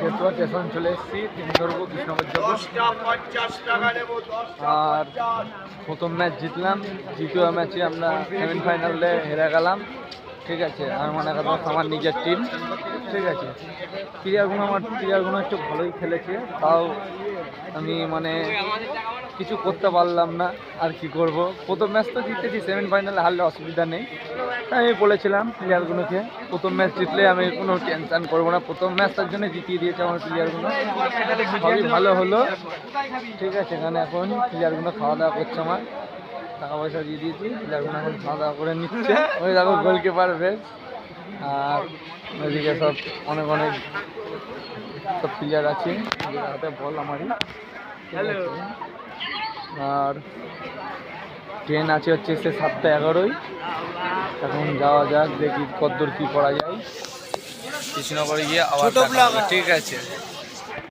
তেতুয়া station চলে এসেছি, train ধরবো কৃষ্ণনগর যাবো। আর প্রথম ম্যাচ জিতলাম, দ্বিতীয় ম্যাচে আমরা সেমিফাইনালে হেরে গেলাম। ঠিক আছে, আর মনে কথা আমার নিজের টিম। ঠিক আছে, প্লেয়ারগুলো একটু ভালোই খেলেছে, তাও আমি মানে কিছু করতে পারলাম না। আর কি করব, প্রথম ম্যাচ তো জিতেছি, সেমিফাইনালে হারলে অসুবিধা নেই। তাই আমি বলেছিলাম প্লেয়ারগুলোকে প্রথম ম্যাচ জিতলে আমি কোনো টেনশান করবো না। প্রথম ম্যাচটার জন্য জিতিয়ে দিয়েছে আমার প্লেয়ারগুলো, সবই ভালো হলো। ঠিক আছে, এখানে এখন প্লেয়ারগুলো খাওয়া দাওয়া করছে, আমার টাকা পয়সা দিয়ে দিয়েছি, প্লেয়ারগুলো এখন খাওয়া দাওয়া করে নিচ্ছে। ওই দেখো গোলকিপার বেশ, আর ওইদিকে সব অনেক সব প্লেয়ার আছে, হাতে বল আমারই। আর ট্রেন আছে হচ্ছে সে 7:11। এখন যাওয়া যাক, দেখি কতদূর কী করা যায়। কৃষ্ণনগরে গিয়ে আবার ঠিক আছে।